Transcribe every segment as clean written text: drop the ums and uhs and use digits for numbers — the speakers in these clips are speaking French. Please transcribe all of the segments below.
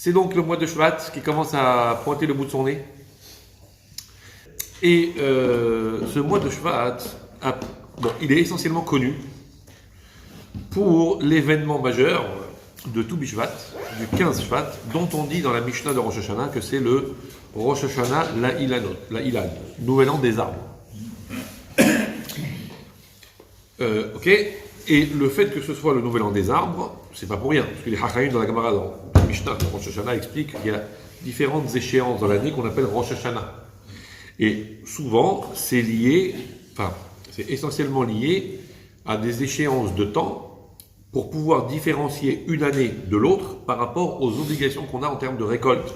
C'est donc le mois de Shvat qui commence à pointer le bout de son nez. Et ce mois de Shvat, il est essentiellement connu pour l'événement majeur de tout Bishvat, du 15 Shvat, dont on dit dans la Mishnah de Rosh Hashanah que c'est le Rosh Hashanah la Ilan, nouvel an des arbres. Ok. Et le fait que ce soit le nouvel an des arbres, c'est pas pour rien, parce que les Hachaim dans la Gemara, dans la Mishnah de Rosh Hashanah, expliquent qu'il y a différentes échéances dans l'année qu'on appelle Rosh Hashanah. Et souvent, c'est essentiellement lié à des échéances de temps pour pouvoir différencier une année de l'autre par rapport aux obligations qu'on a en termes de récolte.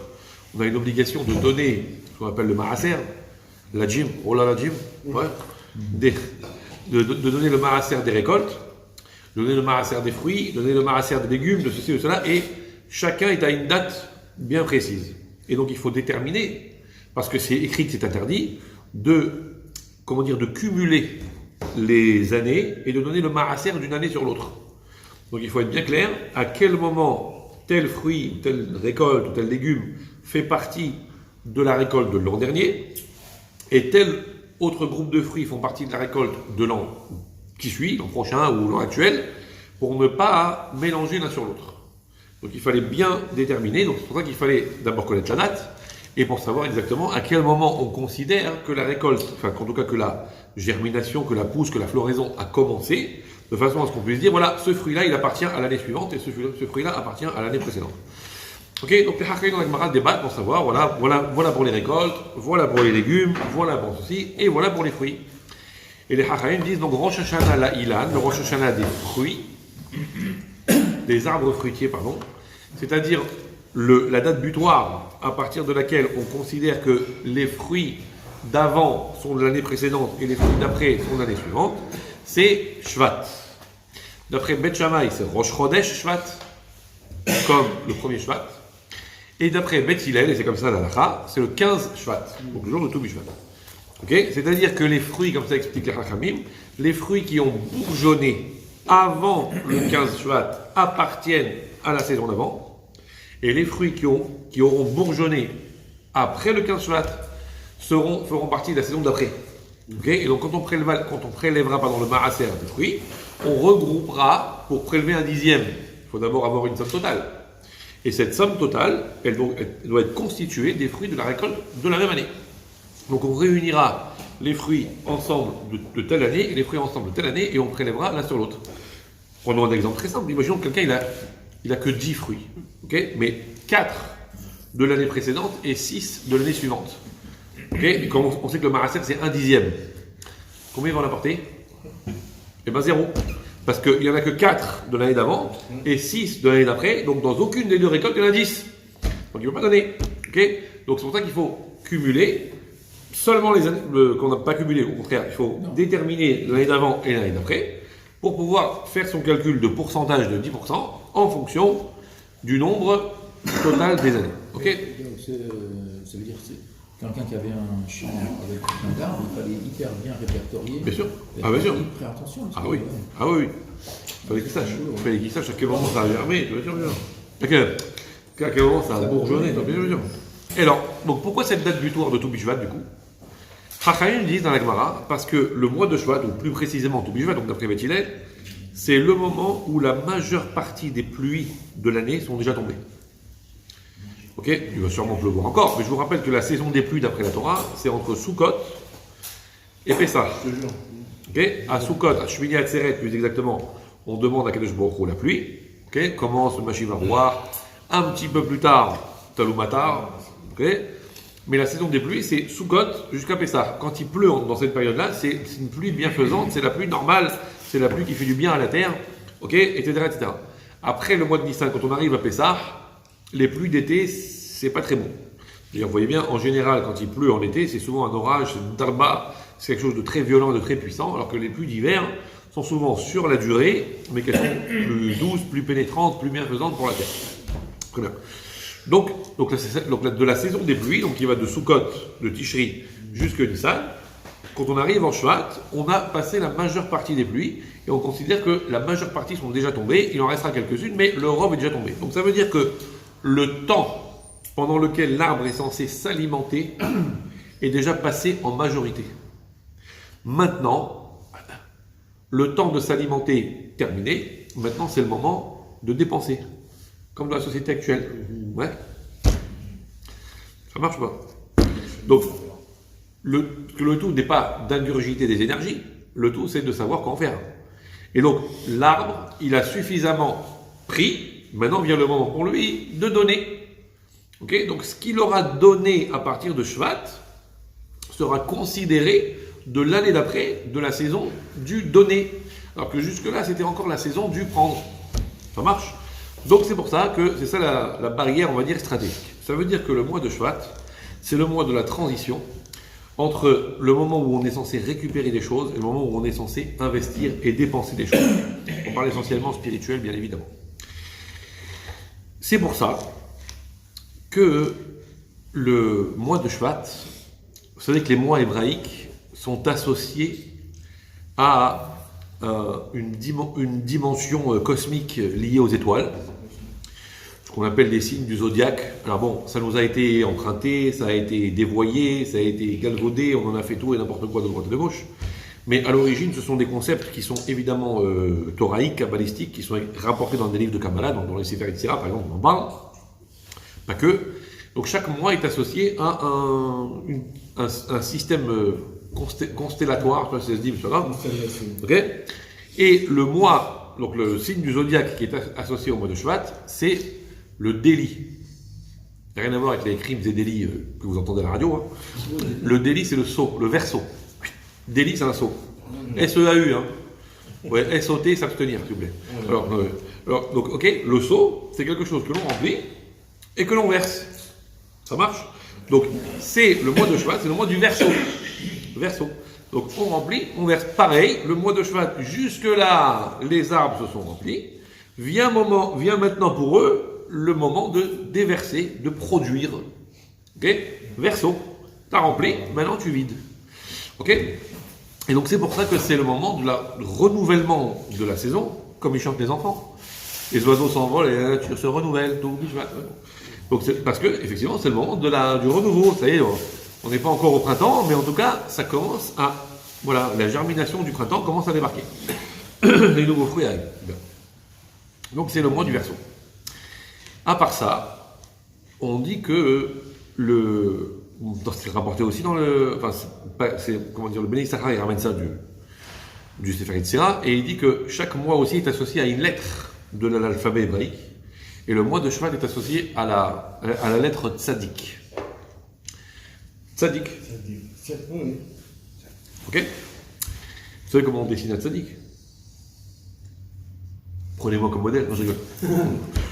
On a une obligation de donner ce qu'on appelle le maaser, la djim, ouais, de donner le maaser des récoltes, donner le maaser des fruits, donner le maaser des légumes, de ceci, de cela, et chacun est à une date bien précise. Et donc il faut déterminer, parce que c'est écrit que c'est interdit, de cumuler les années et de donner le maaser d'une année sur l'autre. Donc il faut être bien clair à quel moment tel fruit, ou telle récolte, ou tel légume fait partie de la récolte de l'an dernier, et tel autre groupe de fruits font partie de la récolte de l'an qui suit, l'an prochain ou l'an actuel, pour ne pas mélanger l'un sur l'autre. Donc il fallait bien déterminer, donc c'est pour ça qu'il fallait d'abord connaître la date, et pour savoir exactement à quel moment on considère que la récolte, en tout cas que la germination, que la pousse, que la floraison a commencé, de façon à ce qu'on puisse dire, voilà, ce fruit-là, il appartient à l'année suivante, et ce fruit-là appartient à l'année précédente. Ok, donc les Hachaim dans la Gemara débattent pour savoir, voilà pour les récoltes, voilà pour les légumes, voilà pour ceci, et voilà pour les fruits. Et les Hachaim disent donc Rosh Hashanah la Ilan, le Rosh Hashanah des fruits, des arbres fruitiers, pardon, c'est-à-dire la date butoir à partir de laquelle on considère que les fruits d'avant sont de l'année précédente et les fruits d'après sont de l'année suivante, c'est Shvat. D'après Bet Shammai, c'est Rosh Chodesh Shvat, comme le premier Shvat. Et d'après Bet Hillel, et c'est comme ça la halakha, c'est le 15 Shvat, donc le jour de tout Bishvat. Okay, c'est-à-dire que les fruits, comme ça explique les Chachamim, les fruits qui ont bourgeonné avant le 15 Shvat appartiennent à la saison d'avant, et les fruits qui auront bourgeonné après le 15 Shvat feront partie de la saison d'après. Okay, et donc quand on prélèvera le maaser des fruits, on regroupera pour prélever un dixième. Il faut d'abord avoir une somme totale. Et cette somme totale, elle doit être constituée des fruits de la récolte de la même année. Donc on réunira les fruits ensemble de telle année et les fruits ensemble de telle année et on prélèvera l'un sur l'autre. Prenons un exemple très simple. Imaginons que quelqu'un il a que 10 fruits, okay, mais 4 de l'année précédente et 6 de l'année suivante. Okay, et comme on sait que le maaser c'est un dixième, combien il va en apporter? Eh bien 0. Parce qu'il n'y en a que 4 de l'année d'avant et 6 de l'année d'après, donc dans aucune des deux récoltes, il y en a 10. Donc il ne peut pas donner. Okay, donc c'est pour ça qu'il faut cumuler seulement les années qu'on n'a pas cumulées. Au contraire, il faut déterminer l'année d'avant et l'année d'après pour pouvoir faire son calcul de pourcentage de 10% en fonction du nombre total des années. Okay, donc ça veut dire que quelqu'un qui avait un champ avec plein d'arbres, il fallait hyper bien répertorier. Bien sûr. Bien sûr. Très attention. Ah oui. Il fallait qu'il sache à quel moment ça a germé, bien sûr. À quel moment ça a bourgeonné, bien sûr. Et alors, donc pourquoi cette date butoir de tout Bishvat du coup? Hachaim disent dans la Gemara, parce que le mois de Shvat, ou plus précisément tout Bishvat, donc d'après Bet Hillel, c'est le moment où la majeure partie des pluies de l'année sont déjà tombées. Ok, il va sûrement pleuvoir encore, mais je vous rappelle que la saison des pluies d'après la Torah, c'est entre Sukkot et Pessah. Ok, à Sukkot, à Shmini Atzeret plus exactement, on demande à Kadosh Baruch Hu la pluie. Ok, commence le Mashiv Haroua, un petit peu plus tard, Talumatar. Ok, mais la saison des pluies, c'est Sukkot jusqu'à Pessah. Quand il pleut dans cette période-là, c'est une pluie bienfaisante, c'est la pluie normale, c'est la pluie qui fait du bien à la terre, ok, etc., etc. Après le mois de Nissan, quand on arrive à Pessah, les pluies d'été, c'est pas très bon. D'ailleurs, vous voyez bien, en général, quand il pleut en été, c'est souvent un orage, c'est une darba, c'est quelque chose de très violent, de très puissant, alors que les pluies d'hiver sont souvent sur la durée, mais qu'elles sont plus douces, plus pénétrantes, plus bienfaisantes pour la terre. Très bien. Donc de la saison des pluies, donc qui va de Sukkot, de Tishri, jusqu'à Nissan, quand on arrive en Shvat, on a passé la majeure partie des pluies, et on considère que la majeure partie sont déjà tombées, il en restera quelques-unes, mais le rov est déjà tombé. Donc ça veut dire que le temps pendant lequel l'arbre est censé s'alimenter est déjà passé en majorité. Maintenant, le temps de s'alimenter terminé, maintenant c'est le moment de dépenser, comme dans la société actuelle. Ouais. Ça marche pas. Donc, le tout n'est pas d'ingurgiter des énergies, le tout c'est de savoir quoi en faire. Et donc, l'arbre, il a suffisamment pris, maintenant vient le moment pour lui de donner. Okay, donc, ce qu'il aura donné à partir de Shvat sera considéré de l'année d'après, de la saison du donner. Alors que jusque-là, c'était encore la saison du prendre. Ça marche? Donc, c'est pour ça que c'est ça la barrière, on va dire, stratégique. Ça veut dire que le mois de Shvat, c'est le mois de la transition entre le moment où on est censé récupérer des choses et le moment où on est censé investir et dépenser des choses. On parle essentiellement spirituel, bien évidemment. C'est pour ça que le mois de Shvat, vous savez que les mois hébraïques sont associés à une dimension cosmique liée aux étoiles, ce qu'on appelle les signes du zodiaque. Alors bon, ça nous a été emprunté, ça a été dévoyé, ça a été galvaudé, on en a fait tout et n'importe quoi de droite et de gauche. Mais à l'origine, ce sont des concepts qui sont évidemment thoraïques, kabbalistiques, qui sont rapportés dans des livres de Kabbalah, dans les Sefer Yetzirah, par exemple, on en parle. Pas que. Donc chaque mois est associé à un système constellatoire, je sais pas si ça se dit, mais c'est pas grave. Okay. Et le mois, donc le signe du zodiaque qui est associé au mois de Shvat, c'est le délit. Rien à voir avec les crimes et délits que vous entendez à la radio. Hein. Le délit, c'est le saut, le verso. Délit, c'est un saut. S-E-A-U, hein. Ouais, S-O-T, s'abstenir, s'il vous plaît. Alors, donc, ok, le saut, c'est quelque chose que l'on remplit et que l'on verse. Ça marche? Donc, c'est le mois de Shvat, c'est le mois du verso. Verso. Donc, on remplit, on verse. Pareil, le mois de Shvat, jusque-là, les arbres se sont remplis. Vient maintenant pour eux le moment de déverser, de produire. Ok? Verso. T'as rempli, maintenant tu vides. Ok? Et donc, c'est pour ça que c'est le moment du renouvellement de la saison, comme ils chantent les enfants. Les oiseaux s'envolent et la nature se renouvelle. Donc, c'est parce que, effectivement, c'est le moment du renouveau. Ça y est, on n'est pas encore au printemps, mais en tout cas, ça commence à. Voilà, la germination du printemps commence à débarquer. Les nouveaux fruits arrivent. Donc, c'est le mois du Verseau. À part ça, on dit que c'est rapporté aussi dans le. Enfin, comment dire, le Béni Sahara, il ramène ça du Sefer Yetzirah, et il dit que chaque mois aussi est associé à une lettre de l'alphabet hébraïque. Et le mois de Shvat est associé à la lettre Tzadik. Tzadik. Oui. Ok? Vous savez comment on dessine un Tzadik? Prenez-moi comme modèle, non, je rigole.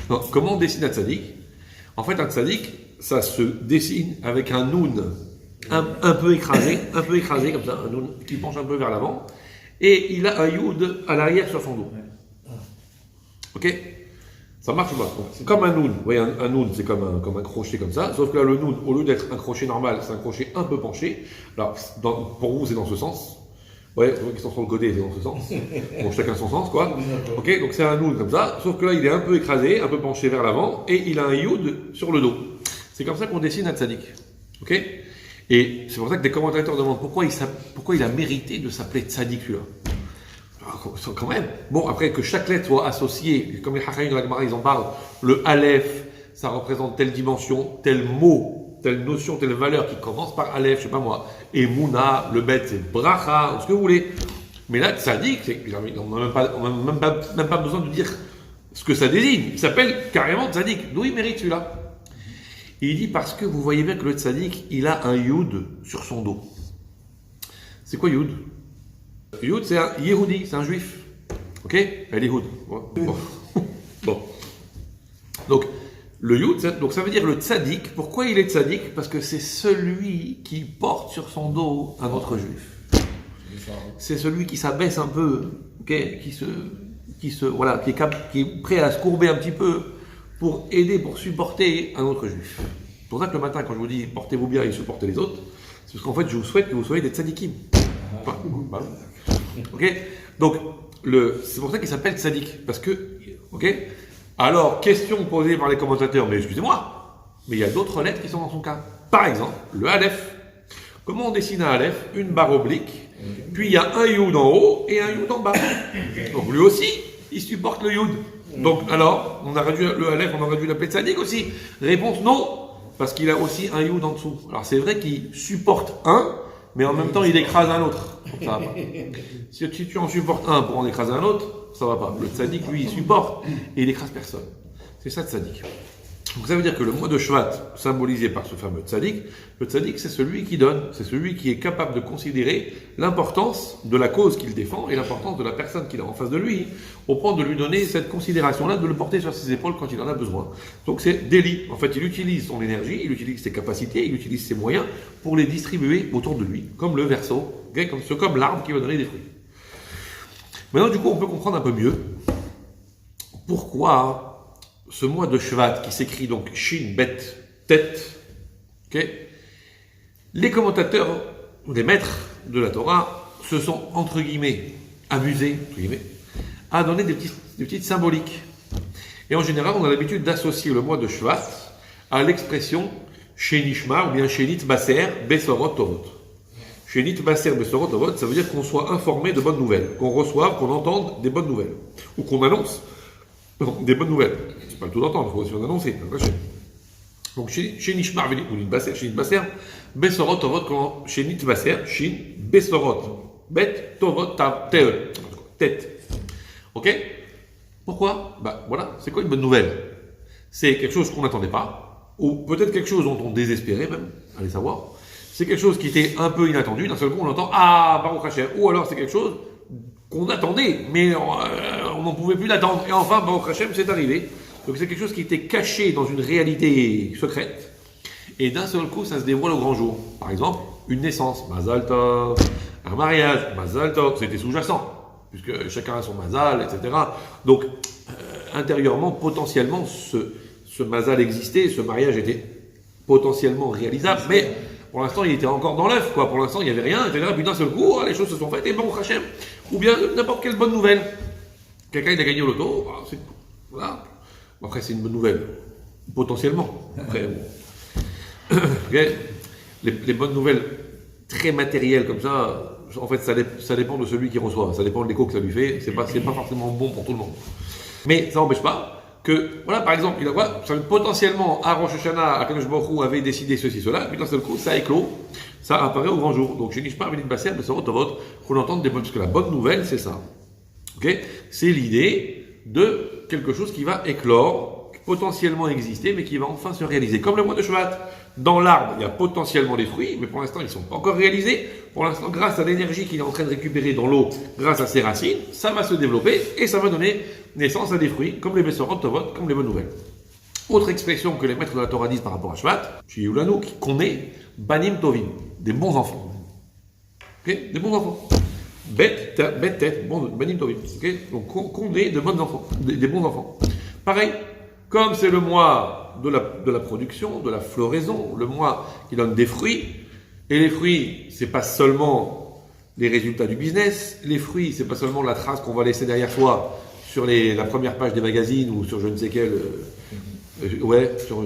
Non, comment on dessine un Tzadik? En fait, un Tzadik, ça se dessine avec un Noun un peu écrasé comme ça, un Noun qui penche un peu vers l'avant, et il a un Yud à l'arrière sur son dos. Ok? Ça marche ou pas? Comme un Noun. Vous voyez, un Noun, c'est comme un crochet comme ça. Sauf que là, le Noun, au lieu d'être un crochet normal, c'est un crochet un peu penché. Alors, pour vous, c'est dans ce sens. Ouais, pour ceux qui sont sur le côté, c'est dans ce sens. Bon, chacun son sens, quoi. Ok, donc c'est un Noun comme ça. Sauf que là, il est un peu écrasé, un peu penché vers l'avant, et il a un Yud sur le dos. C'est comme ça qu'on dessine un tzaddik. Ok? Et c'est pour ça que des commentateurs demandent pourquoi il a mérité de s'appeler tzaddik, celui-là. Quand même. Bon, après que chaque lettre soit associée, comme les Hachaïm de la Gemara, ils en parlent, le Aleph, ça représente telle dimension, tel mot, telle notion, telle valeur qui commence par Aleph, je sais pas moi. Et Mouna, le Bet, c'est Bracha, ce que vous voulez. Mais là, tzaddik, on n'a même pas besoin de dire ce que ça désigne. Il s'appelle carrément tzaddik. D'où il mérite celui-là? Et il dit parce que vous voyez bien que le tzaddik, il a un Yud sur son dos. C'est quoi Yud? Yud, c'est un Yehudi, c'est un juif. Ok? Elle est Yehud. Bon. Donc, le Yud, donc ça veut dire le tzaddik. Pourquoi il est tzaddik? Parce que c'est celui qui porte sur son dos un autre juif. C'est celui qui s'abaisse un peu, okay? qui est prêt à se courber un petit peu pour aider, pour supporter un autre juif. C'est pour ça que le matin, quand je vous dis portez-vous bien et supportez les autres, c'est parce qu'en fait, je vous souhaite que vous soyez des tzadikim. Ok? Donc, c'est pour ça qu'il s'appelle tzaddik. Parce que, ok? Alors, question posée par les commentateurs, mais excusez-moi, mais il y a d'autres lettres qui sont dans son cas. Par exemple, le Aleph. Comment on dessine un Aleph? Une barre oblique, puis il y a un Yud en haut et un Yud en bas. Donc lui aussi, il supporte le Yud. Donc alors, on a réduit le Aleph, on aurait dû l'appeler Tzadik aussi. Réponse non, parce qu'il a aussi un Yud en dessous. Alors c'est vrai qu'il supporte un, mais en même temps il écrase un autre. Donc, ça va pas. Si tu en supportes un pour en écraser un autre, ça va pas. Le Tzadik, lui, il supporte et il écrase personne. C'est ça Tzadik. Donc ça veut dire que le mois de Shvat, symbolisé par ce fameux tzaddik, le tzaddik c'est celui qui donne, c'est celui qui est capable de considérer l'importance de la cause qu'il défend et l'importance de la personne qu'il a en face de lui, au point de lui donner cette considération-là, de le porter sur ses épaules quand il en a besoin. Donc c'est Déli. En fait, il utilise son énergie, il utilise ses capacités, il utilise ses moyens pour les distribuer autour de lui, comme le verso, okay, comme l'arbre qui va donner des fruits. Maintenant, du coup, on peut comprendre un peu mieux pourquoi ce mois de Shvat qui s'écrit donc Shin, Bet, Tête, okay, les commentateurs, ou les maîtres de la Torah, se sont entre guillemets amusés entre guillemets, à donner des petites symboliques. Et en général, on a l'habitude d'associer le mois de Shvat à l'expression Shenishma ou bien Shenit Baser Besorot Tovot. Shenit Baser Besorot Tovot, ça veut dire qu'on soit informé de bonnes nouvelles, qu'on reçoive, qu'on entende des bonnes nouvelles, ou qu'on annonce des bonnes nouvelles. C'est pas le tout d'entendre, il faut aussi en annoncer. Donc, chez Nishmar, ou Nitbaser, chez Nitbaser, Besorot, Tovot, chez Nitbaser, Shin, Besorot, Bet, Tovot, tête. Ok? Pourquoi? Bah voilà, c'est quoi une bonne nouvelle? C'est quelque chose qu'on n'attendait pas, ou peut-être quelque chose dont on désespérait même, allez savoir. C'est quelque chose qui était un peu inattendu, d'un seul coup on entend Ah, Baruch Hashem, ou alors c'est quelque chose qu'on attendait, mais on n'en pouvait plus l'attendre. Et enfin, Baruch Hashem, c'est arrivé. Donc c'est quelque chose qui était caché dans une réalité secrète. Et d'un seul coup, ça se dévoile au grand jour. Par exemple, une naissance, Mazal Tov, un mariage, Mazal Tov, c'était sous-jacent, puisque chacun a son Mazal, etc. Donc, intérieurement, potentiellement, ce Mazal existait, ce mariage était potentiellement réalisable, mais pour l'instant, il était encore dans l'œuf, quoi. Pour l'instant, il n'y avait rien, etc. Puis d'un seul coup, les choses se sont faites, et Baruch Hashem. Ou bien n'importe quelle bonne nouvelle. Quelqu'un, il a gagné au loto, voilà. Après, c'est une bonne nouvelle. Potentiellement. Après, bon. Okay. Les bonnes nouvelles très matérielles comme ça, en fait, ça dépend de celui qui reçoit. Ça dépend de l'écho que ça lui fait. C'est pas forcément bon pour tout le monde. Mais ça n'empêche pas que, voilà, par exemple, il a quoi? Potentiellement, à Rosh Hashanah, Akadosh Baruch Hu avait décidé ceci, cela, puis d'un seul coup, ça éclot, ça apparaît au grand jour. Donc, chez Nishmar, Benit Basser, Besorot Tovot, qu'on entende des bonnes, parce que la bonne nouvelle, c'est ça. Ok? C'est l'idée de quelque chose qui va éclore, potentiellement exister, mais qui va enfin se réaliser. Comme le mois de Shvat. Dans l'arbre, il y a potentiellement des fruits, mais pour l'instant, ils ne sont pas encore réalisés. Pour l'instant, grâce à l'énergie qu'il est en train de récupérer dans l'eau, grâce à ses racines, ça va se développer et ça va donner naissance à des fruits, comme les Besorot Tovot, comme les bonnes nouvelles. Autre expression que les maîtres de la Torah disent par rapport à Shvat, chez Yulano, qu'on est Banim Tovim, des bons enfants. Okay? Des bons enfants. Bête, tête, Banim Tovim. Okay? Donc, qu'on est de bons enfants, des bons enfants. Pareil, comme c'est le mois de la production, de la floraison, le mois qui donne des fruits, et les fruits, c'est pas seulement les résultats du business, les fruits, c'est pas seulement la trace qu'on va laisser derrière soi sur la première page des magazines ou sur je ne sais quelle, sur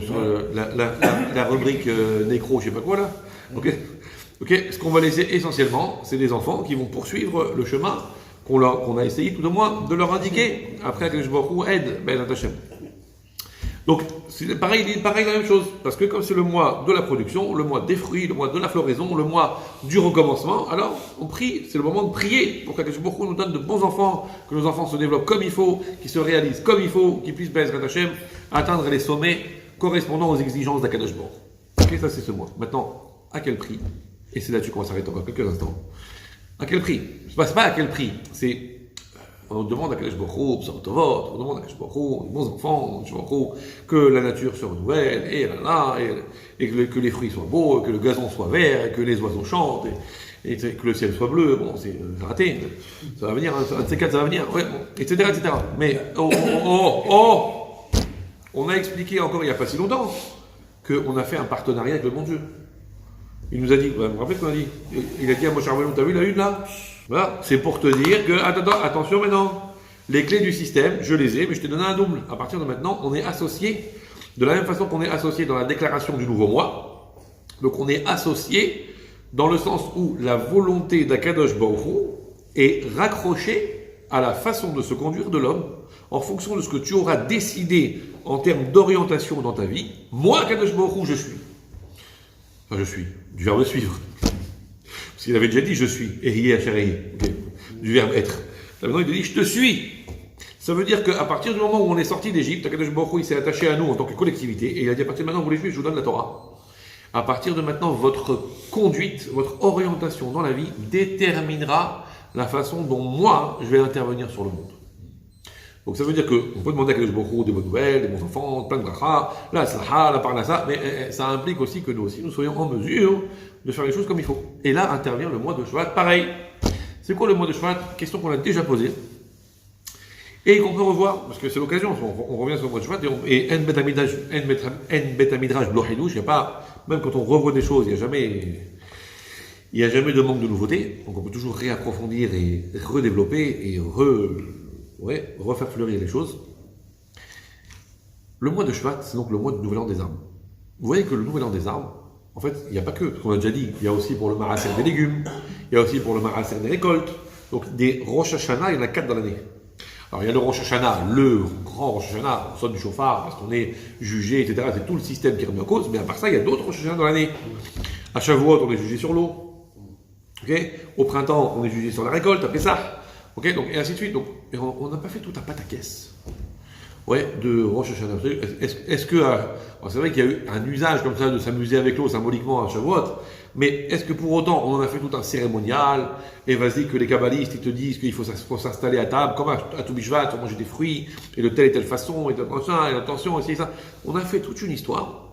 la rubrique nécro, je sais pas quoi là. Ok, ce qu'on va laisser essentiellement, c'est des enfants qui vont poursuivre le chemin qu'on a essayé tout au moins de leur indiquer. Après que je vois aide, ben Hashem. Donc, c'est pareil la même chose, parce que comme c'est le mois de la production, le mois des fruits, le mois de la floraison, le mois du recommencement, alors on prie, c'est le moment de prier pour qu'Akadosh Baruch Hu nous donne de bons enfants, que nos enfants se développent comme il faut, qu'ils se réalisent comme il faut, qu'ils puissent Bezrat Hashem atteindre les sommets correspondant aux exigences d'Akadosh Baruch Hu. Ok, ça c'est ce mois. Maintenant, à quel prix? Et c'est là-dessus qu'on va s'arrêter encore quelques instants. À quel prix? C'est pas à quel prix, c'est... On demande à Akadosh Baruch Hu, on demande à Akadosh Baruch Hu, les bons enfants, que la nature se renouvelle, et que les fruits soient beaux, que le gazon soit vert, et que les oiseaux chantent, et que le ciel soit bleu. Bon, c'est raté, ça va venir, un de ces quatre, ça va venir, ouais, bon, etc. Mais, on a expliqué encore il n'y a pas si longtemps qu'on a fait un partenariat avec le bon Dieu. Il nous a dit, vous vous rappelez ce qu'on a dit? Il a dit à Moshe Rabbeinu, t'as vu la une là? Voilà, c'est pour te dire que, attention maintenant, Les clés du système, je les ai, mais je t'ai donné un double. À partir de maintenant, on est associé de la même façon qu'on est associé dans la déclaration du nouveau mois. Donc on est associé dans le sens où la volonté d'Akadosh Baruch Hu est raccrochée à la façon de se conduire de l'homme en fonction de ce que tu auras décidé en termes d'orientation dans ta vie. Moi, Akadosh Baruch Hu, je suis. Enfin, je suis, du verbe suivre. Parce qu'il avait déjà dit je suis, Ehiye Asher okay. Du verbe être. Là, maintenant, il te dit je te suis. Ça veut dire qu'à partir du moment où on est sorti d'Égypte, Akadosh Baruch Hu, il s'est attaché à nous en tant que collectivité, et il a dit à partir de maintenant, vous les Juifs, je vous donne la Torah. À partir de maintenant, votre conduite, votre orientation dans la vie déterminera la façon dont moi, je vais intervenir sur le monde. Donc ça veut dire qu'on peut demander à Akadosh Baruch Hu des bonnes nouvelles, des bons enfants, plein de bracha, la slaha, la parnassa, mais ça implique aussi que nous aussi, nous soyons en mesure de faire les choses comme il faut. Et là intervient le mois de Shvat, pareil. C'est quoi le mois de Shvat? Question qu'on a déjà posée. Et qu'on peut revoir, parce que c'est l'occasion, on revient sur le mois de Shvat, et En Bet Midrash Blo Hidush, il n'y a pas, même quand on revoit des choses, il n'y a jamais de manque de nouveauté, donc on peut toujours réapprofondir et redévelopper et refaire fleurir les choses. Le mois de Shvat, c'est donc le mois du Nouvel An des Arbres. Vous voyez que le Nouvel An des Arbres, en fait, il n'y a pas que, parce qu'on a déjà dit, il y a aussi pour le Maraser des légumes, il y a aussi pour le Maraser des récoltes, donc des Rosh Hashanah, il y en a 4 dans l'année. Alors il y a le Rosh Hashanah, le grand Rosh Hashanah, on sonne du chauffard parce qu'on est jugé, etc. C'est tout le système qui est remis en cause, mais à part ça, il y a d'autres Rosh Hashanah dans l'année. À Shavuot, on est jugé sur l'eau. Okay. Au printemps, on est jugé sur la récolte, après ça. Okay. Donc, et ainsi de suite. Donc, on n'a pas fait tout un pataquès. Ouais, de Rosh Hashanah. Est-ce que, c'est vrai qu'il y a eu un usage comme ça de s'amuser avec l'eau symboliquement à Shavuot, mais est-ce que pour autant on en a fait tout un cérémonial, et vas-y que les kabbalistes ils te disent qu'il faut s'installer à table, comme à Tou Bishvat, on mange des fruits, et de telle et telle façon, et attention, et ça. On a fait toute une histoire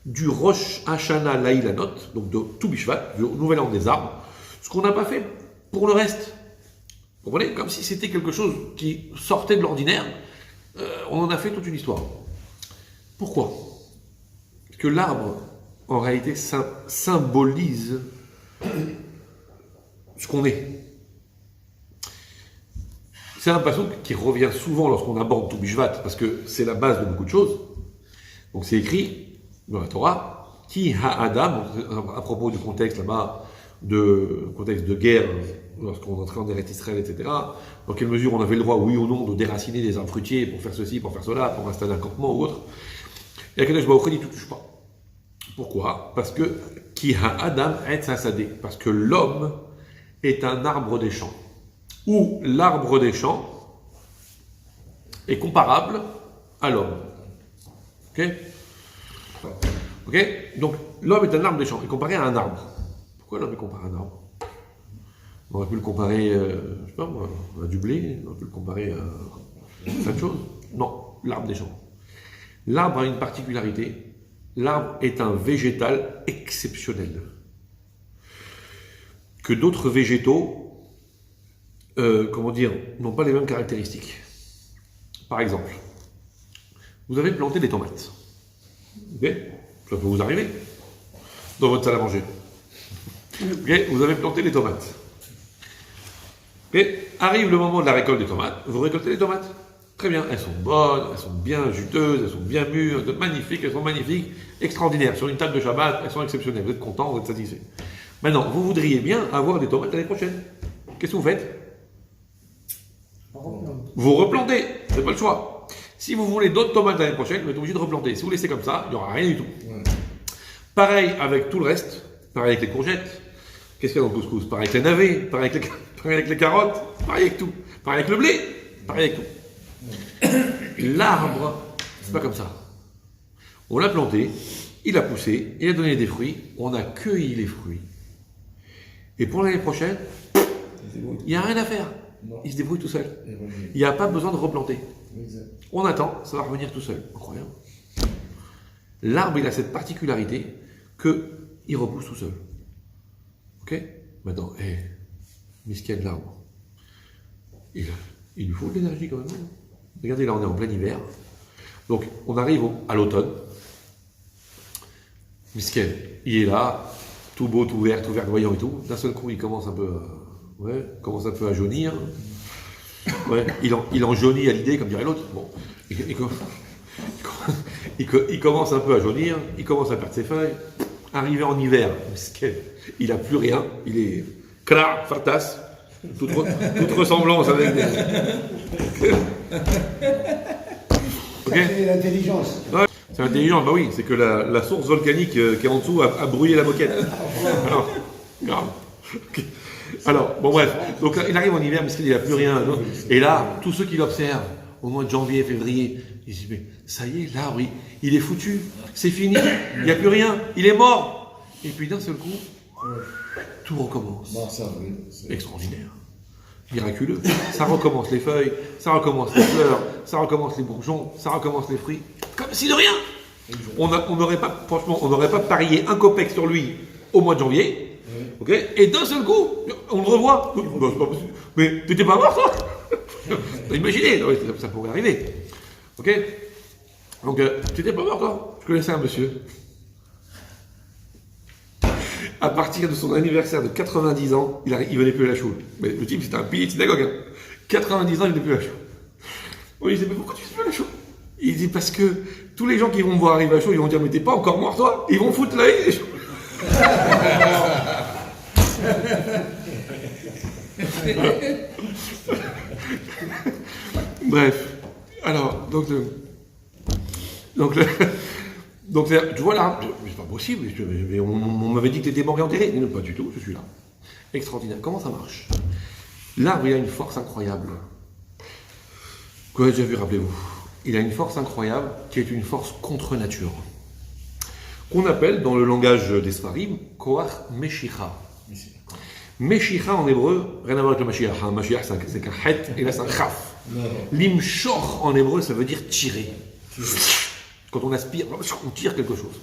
du Rosh Hashanah Laïlanot, donc de Tou Bishvat, du Nouvel An des Arbres, ce qu'on n'a pas fait pour le reste. Vous comprenez? Comme si c'était quelque chose qui sortait de l'ordinaire. On en a fait toute une histoire. Pourquoi? Parce que l'arbre, en réalité, symbolise ce qu'on est. C'est un passage qui revient souvent lorsqu'on aborde Tou Bishvat, parce que c'est la base de beaucoup de choses. Donc c'est écrit dans la Torah, Ki ha-Adam, à propos du contexte là-bas, contexte de guerre, lorsqu'on entrait en Eretz Israël, etc. Dans quelle mesure on avait le droit, oui ou non, de déraciner des arbres fruitiers pour faire ceci, pour faire cela, pour installer un campement ou autre. Et Akadosh Baruch Hu dit, tu ne touches pas. Pourquoi? Parce que Ki ha-Adam etz hasadeh, parce que l'homme est un arbre des champs. Ou l'arbre des champs est comparable à l'homme. Ok? Ok? Donc l'homme est un arbre des champs, est comparé à un arbre. Pourquoi l'homme est comparé à un arbre? On aurait pu le comparer, je sais pas moi, à du blé, on aurait pu le comparer à plein de choses. Non, l'arbre des champs. L'arbre a une particularité. L'arbre est un végétal exceptionnel. Que d'autres végétaux, n'ont pas les mêmes caractéristiques. Par exemple, vous avez planté des tomates. Ok? Ça peut vous arriver dans votre salle à manger. Ok? Vous avez planté des tomates. Et arrive le moment de la récolte des tomates, vous récoltez les tomates. Très bien, elles sont bonnes, elles sont bien juteuses, elles sont bien mûres, elles sont magnifiques, extraordinaires. Sur une table de Shabbat, elles sont exceptionnelles. Vous êtes content, vous êtes satisfait. Maintenant, vous voudriez bien avoir des tomates l'année prochaine. Qu'est-ce que vous faites? Vous replantez, c'est pas le choix. Si vous voulez d'autres tomates l'année prochaine, vous êtes obligé de replanter. Si vous laissez comme ça, il n'y aura rien du tout. Pareil avec tout le reste, pareil avec les courgettes. Qu'est-ce qu'il y a dans le couscous? Pareil avec les navets, pareil avec les carottes, pareil avec tout. Pareil avec le blé, pareil avec tout. L'arbre, c'est pas comme ça. On l'a planté, il a poussé, il a donné des fruits, on a cueilli les fruits. Et pour l'année prochaine, il n'y a rien à faire. Il se débrouille tout seul. Il n'y a pas besoin de replanter. On attend, ça va revenir tout seul. Incroyable. L'arbre, il a cette particularité qu'il repousse tout seul. Ok? Maintenant, miskin de l'arbre. Il lui faut de l'énergie quand même. Regardez, là on est en plein hiver. Donc on arrive à l'automne. Miskin, il est là, tout beau, tout verdoyant et tout. D'un seul coup, il commence un peu à jaunir. Ouais, il en jaunit à l'idée, comme dirait l'autre. Bon, il commence un peu à jaunir, il commence à perdre ses feuilles. Arrivé en hiver, il n'a plus rien, il est clair, fartas, toute ressemblance avec des. Okay. C'est l'intelligence. Ouais, c'est l'intelligence, bah oui, c'est que la source volcanique qui est en dessous a brûlé la moquette. Alors, grave. Okay. Alors, bon bref, donc il arrive en hiver, mais il n'a plus rien. Et là, tous ceux qui l'observent, au mois de janvier, février, ils disent, mais ça y est, l'arbre, il est foutu, c'est fini, il n'y a plus rien, il est mort. Et puis d'un seul coup, tout recommence. Bon, ça, oui, extraordinaire, miraculeux. Ça recommence les feuilles, ça recommence les fleurs, ça recommence les bourgeons, ça recommence les fruits, comme si de rien. On n'aurait pas, franchement, on n'aurait pas parié un copec sur lui au mois de janvier. Ok, et d'un seul coup, on le revoit. Bah, c'est pas possible. Mais t'étais pas mort, toi? Imaginez, ça pourrait arriver. Ok, donc t'étais pas mort, toi? Je connaissais un monsieur. À partir de son anniversaire de 90 ans, il venait plus à la choule. Mais le type, c'était un pilier de synagogue. Hein. 90 ans, il venait plus à la choule. On lui disait, mais pourquoi tu fais plus à la choule? Il dit, parce que tous les gens qui vont me voir arriver à la choule, ils vont dire, mais t'es pas encore mort, toi? Ils vont foutre l'œil. Bref, alors, tu vois là, c'est pas possible, on m'avait dit que tu étais mort et enterré. Non, pas du tout, je suis là. Extraordinaire. Comment ça marche? L'arbre, il a une force incroyable. Vous avez déjà vu, rappelez-vous. Il a une force incroyable qui est une force contre nature. Qu'on appelle dans le langage des Sfarim, Koach Meshicha. Meshicha en hébreu, rien à voir avec le Mashiach. Un Mashiach, c'est qu'un het, et là c'est un chaf. Limshor en hébreu, ça veut dire tirer. Quand on aspire, on tire quelque chose.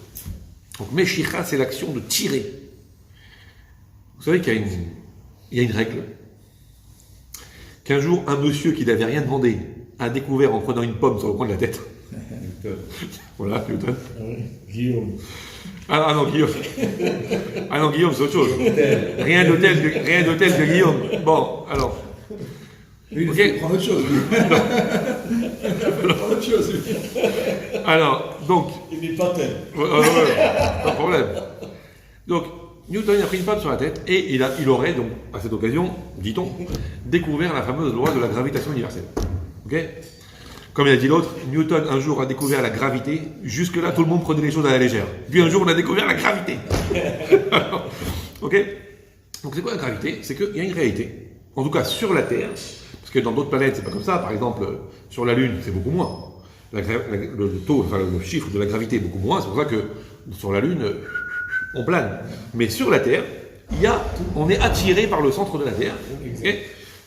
Donc Meshicha, c'est l'action de tirer. Vous savez qu'il y a une règle. Qu'un jour, un monsieur qui n'avait rien demandé a découvert en prenant une pomme sur le coin de la tête. Voilà, Newton. Guillaume. Ah non, Guillaume. Ah non, Guillaume, c'est autre chose. Rien d'hôtel de Guillaume. Bon, alors. Lui, okay. il prend autre chose. Pas autre chose. Alors, donc. Il n'est pas tel. Pas de problème. Donc, Newton a pris une pomme sur la tête et il aurait donc, à cette occasion, dit-on, découvert la fameuse loi de la gravitation universelle. Ok? Comme il a dit l'autre, Newton un jour a découvert la gravité. Jusque-là, tout le monde prenait les choses à la légère. Puis un jour, on a découvert la gravité. Ok? Donc c'est quoi la gravité? C'est qu'il y a une réalité. En tout cas, sur la Terre, parce que dans d'autres planètes, c'est pas comme ça. Par exemple, sur la Lune, c'est beaucoup moins. Le taux, enfin le chiffre de la gravité est beaucoup moins. C'est pour ça que sur la Lune, on plane. Mais sur la Terre, on est attiré par le centre de la Terre. Okay?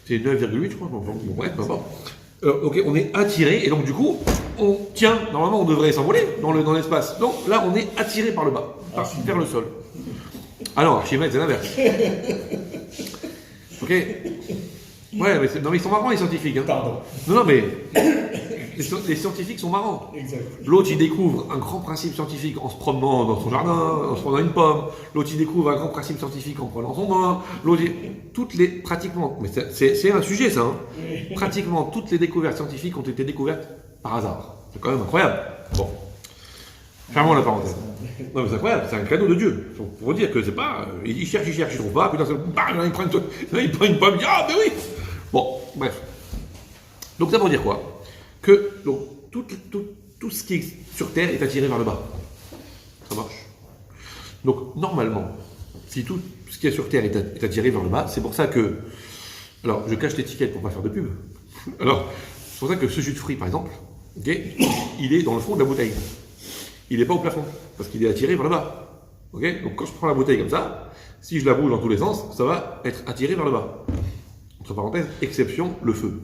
C'est 9,8, je crois. Bon, bref, peu importe. Ok, on est attiré, et donc du coup, on tient, normalement on devrait s'envoler dans l'espace. Donc là, on est attiré par le bas, vers le sol. Ah non, Archimède, c'est l'inverse. Ok. Ouais, mais non, mais ils sont marrants, les scientifiques. Hein. Pardon. Non, mais les scientifiques sont marrants. Exact. L'autre, il découvre un grand principe scientifique en se promenant dans son jardin, en se prenant une pomme. L'autre, il découvre un grand principe scientifique en prenant son bain. L'autre, pratiquement, mais c'est un sujet ça. Hein. Oui. Pratiquement toutes les découvertes scientifiques ont été découvertes par hasard. C'est quand même incroyable. Bon. Fermons la parenthèse. Non, mais c'est incroyable, c'est un cadeau de Dieu. Pour vous dire que c'est pas. Il cherche, il trouve pas, puis d'un seul coup, il prend une pomme, il dit ah, ben oui. Bon, bref. Donc ça veut dire quoi? Que donc, tout ce qui est sur Terre est attiré vers le bas. Ça marche. Donc normalement, si tout ce qui est sur Terre est attiré vers le bas, c'est pour ça que. Alors, je cache l'étiquette pour ne pas faire de pub. Alors, c'est pour ça que ce jus de fruits, par exemple, okay, il est dans le fond de la bouteille. Il n'est pas au plafond, parce qu'il est attiré vers le bas. Okay, donc quand je prends la bouteille comme ça, si je la bouge dans tous les sens, ça va être attiré vers le bas. Entre parenthèses, exception, le feu.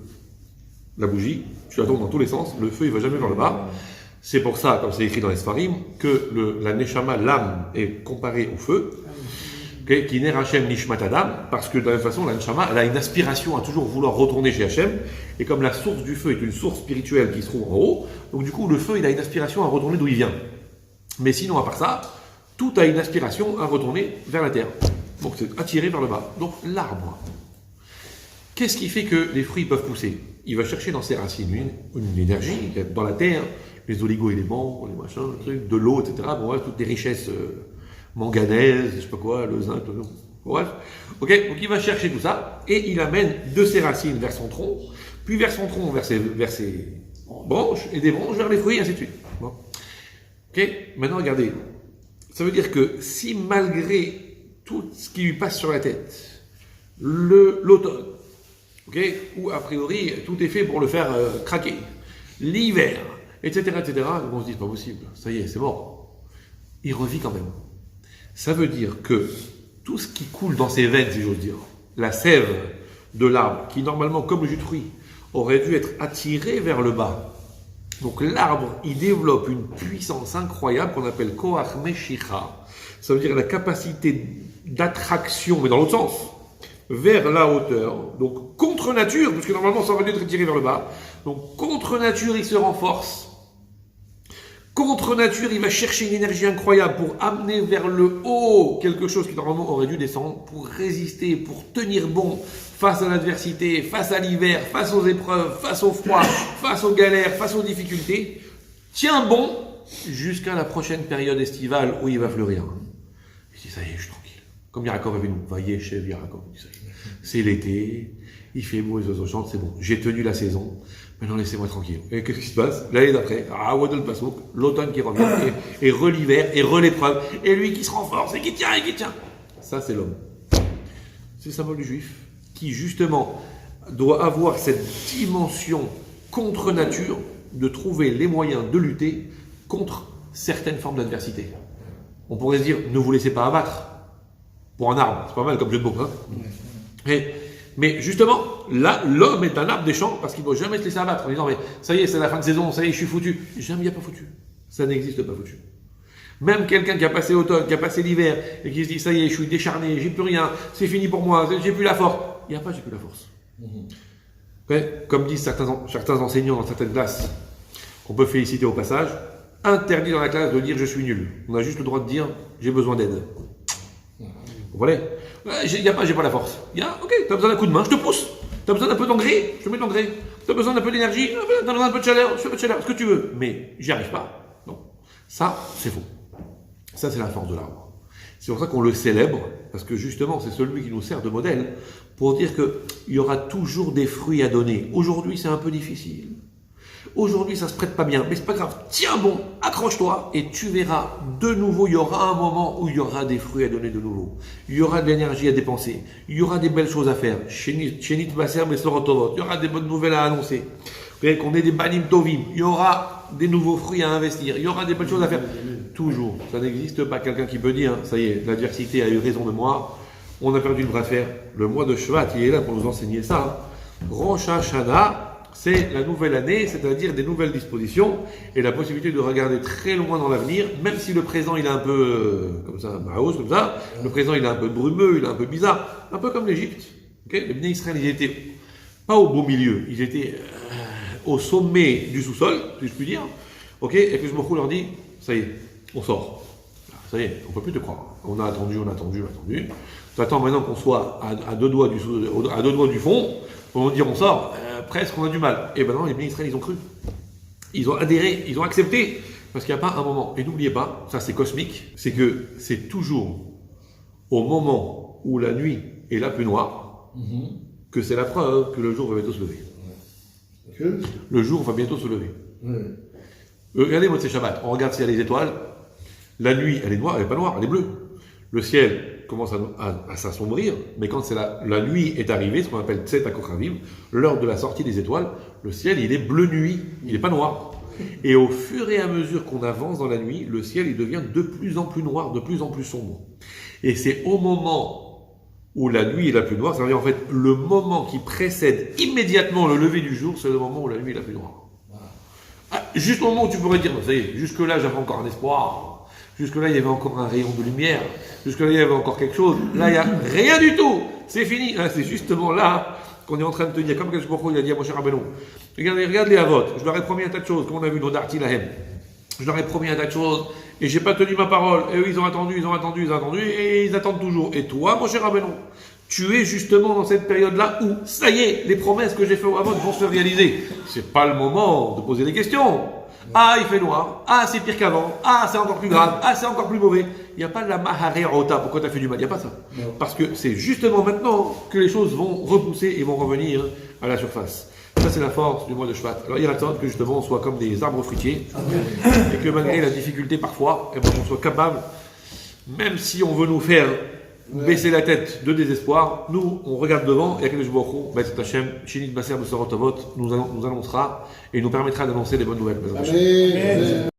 La bougie, tu la tournes dans tous les sens, le feu il ne va jamais vers le bas. C'est pour ça, comme c'est écrit dans les Sfarim, que la Neshama, l'âme, est comparée au feu. Okay, qui n'est Hachem Nishmat Adam, parce que de la même façon, la Neshama, elle a une aspiration à toujours vouloir retourner chez Hachem, et comme la source du feu est une source spirituelle qui se trouve en haut, donc du coup, le feu, il a une aspiration à retourner d'où il vient. Mais sinon, à part ça, tout a une aspiration à retourner vers la terre. Donc c'est attiré vers le bas. Donc l'arbre, Qu'est-ce qui fait que les fruits peuvent pousser? Il va chercher dans ses racines une énergie dans la terre, les oligo-éléments, les machins, les trucs, de l'eau, etc. Bon, ouais, toutes les richesses manganèse, je sais pas quoi, le zinc, tout ça. Bref. Ok, donc il va chercher tout ça et il amène de ses racines vers son tronc, puis vers son tronc, vers ses branches, et des branches vers les fruits, et ainsi de suite. Bon. Ok, maintenant regardez. Ça veut dire que si malgré tout ce qui lui passe sur la tête, l'automne, ok, où a priori tout est fait pour le faire craquer, l'hiver, etc., on se dit c'est pas possible, ça y est, c'est mort. Il revit quand même. Ça veut dire que tout ce qui coule dans ses veines, si j'ose dire, la sève de l'arbre, qui normalement, comme le jus de fruit, aurait dû être attiré vers le bas. Donc l'arbre, il développe une puissance incroyable qu'on appelle Koach Meshicha. Ça veut dire la capacité d'attraction, mais dans l'autre sens, vers la hauteur. Donc contre nature, parce que normalement ça aurait dû être attiré vers le bas. Donc contre nature, il se renforce. Contre nature, il va chercher une énergie incroyable pour amener vers le haut quelque chose qui normalement aurait dû descendre, pour résister, pour tenir bon face à l'adversité, face à l'hiver, face aux épreuves, face au froid, face aux galères, face aux difficultés. Tiens bon jusqu'à la prochaine période estivale où il va fleurir. Il dit ça y est, je suis tranquille. Comme Yarakov avait nous, voyez chez Yarakov, c'est l'été, il fait beau, les oiseaux chantent, c'est bon. J'ai tenu la saison. Maintenant, laissez-moi tranquille. Et qu'est-ce qui se passe? L'année d'après, Wadol Passouk, l'automne qui revient, et l'hiver, et l'épreuve, et lui qui se renforce, et qui tient, et qui tient. Ça, c'est l'homme. C'est le symbole du juif, qui justement doit avoir cette dimension contre nature de trouver les moyens de lutter contre certaines formes d'adversité. On pourrait se dire, ne vous laissez pas abattre pour un arbre. C'est pas mal comme jeu de mots, hein? Mais justement, là, l'homme est un arbre des champs parce qu'il ne doit jamais se laisser abattre en disant mais ça y est, c'est la fin de saison, ça y est, je suis foutu. Jamais il n'y a pas foutu. Ça n'existe pas foutu. Même quelqu'un qui a passé l'automne, qui a passé l'hiver et qui se dit ça y est, je suis décharné, j'ai plus rien, c'est fini pour moi, j'ai plus la force. Il n'y a pas j'ai plus la force. Comme disent certains enseignants dans certaines classes, qu'on peut féliciter au passage, interdit dans la classe de dire je suis nul. On a juste le droit de dire j'ai besoin d'aide. Vous comprenez? J'ai pas la force. Ok, t'as besoin d'un coup de main, je te pousse. T'as besoin d'un peu d'engrais, je te mets de l'engrais. T'as besoin d'un peu d'énergie, t'as besoin d'un peu de chaleur, je fais un peu de chaleur, ce que tu veux. Mais j'y arrive pas. Non. Ça, c'est faux. Ça, c'est la force de l'arbre. C'est pour ça qu'on le célèbre, parce que justement, c'est celui qui nous sert de modèle pour dire qu'il y aura toujours des fruits à donner. Aujourd'hui, c'est un peu difficile. Aujourd'hui, ça se prête pas bien, mais c'est pas grave. Tiens bon, accroche-toi et tu verras de nouveau, il y aura un moment où il y aura des fruits à donner de nouveau. Il y aura de l'énergie à dépenser. Il y aura des belles choses à faire. Chénit Basser Besorotovot. Il y aura des bonnes nouvelles à annoncer. Vous voyez qu'on est des Banim Tovim. Il y aura des nouveaux fruits à investir. Il y aura des belles choses à faire. Toujours. Ça n'existe pas quelqu'un qui peut dire, ça y est, l'adversité a eu raison de moi. On a perdu le bras de fer. Le mois de Shvat, il est là pour nous enseigner ça. Rosh Hashanah, c'est la nouvelle année, c'est-à-dire des nouvelles dispositions et la possibilité de regarder très loin dans l'avenir, même si le présent il est un peu comme ça, maos, comme ça, le présent il est un peu brumeux, il est un peu bizarre, un peu comme l'Égypte. Okay, les Bnei Israël, ils étaient pas au beau milieu, ils étaient au sommet du sous-sol, si je puis dire. Ok, et puis je me leur dit, ça y est, on sort. Ça y est, on peut plus te croire. On a attendu. T'attends maintenant qu'on soit à deux doigts du fond, pour nous dire on sort. Presque on a du mal. Et maintenant les Bnei Israël ils ont cru. Ils ont adhéré, ils ont accepté. Parce qu'il n'y a pas un moment. Et n'oubliez pas, ça c'est cosmique, c'est que c'est toujours au moment où la nuit est la plus noire que c'est la preuve que le jour va bientôt se lever. Le jour va bientôt se lever. Regardez Motzei Shabbat, on regarde s'il y a les étoiles. La nuit elle est noire, elle n'est pas noire, elle est bleue. Le ciel commence à s'assombrir, mais quand la nuit est arrivée, ce qu'on appelle Tset HaKochavim, l'heure de la sortie des étoiles, le ciel il est bleu nuit, il n'est pas noir. Et au fur et à mesure qu'on avance dans la nuit, le ciel il devient de plus en plus noir, de plus en plus sombre. Et c'est au moment où la nuit est la plus noire, c'est-à-dire en fait le moment qui précède immédiatement le lever du jour, c'est le moment où la nuit est la plus noire. Juste au moment où tu pourrais dire, ça y est, jusque-là j'avais encore un espoir. Jusque-là, il y avait encore un rayon de lumière. Jusque-là, il y avait encore quelque chose. Là, il n'y a rien du tout. C'est fini. Là, c'est justement là qu'on est en train de te dire, comme quelque chose il a dit à mon cher Rabbeinu. Regarde les Avot. Je leur ai promis un tas de choses, comme on a vu dans Darty Lahem. Je leur ai promis un tas de choses, et j'ai pas tenu ma parole. Et eux, ils ont attendu, et ils attendent toujours. Et toi, mon cher Rabbeinu, Tu es justement dans cette période-là où, ça y est, les promesses que j'ai faites avant vont se réaliser. C'est pas le moment de poser des questions. Ah, il fait noir. Ah, c'est pire qu'avant. Ah, c'est encore plus grave. Ah, c'est encore plus mauvais. Il n'y a pas de la mahareota. Pourquoi tu as fait du mal? Il n'y a pas ça. Parce que c'est justement maintenant que les choses vont repousser et vont revenir à la surface. Ça, c'est la force du mois de Shvat. Alors, il attend que justement on soit comme des arbres fruitiers et que malgré la difficulté parfois, eh ben, on soit capable, même si on veut nous faire baisser la tête de désespoir, nous, on regarde devant et Akadosh Baruch Hu, B'ezrat Hashem, Shinit Baser Besorot Avot, nous annoncera et nous permettra d'annoncer les bonnes nouvelles. B'ezrat Hashem. Amen.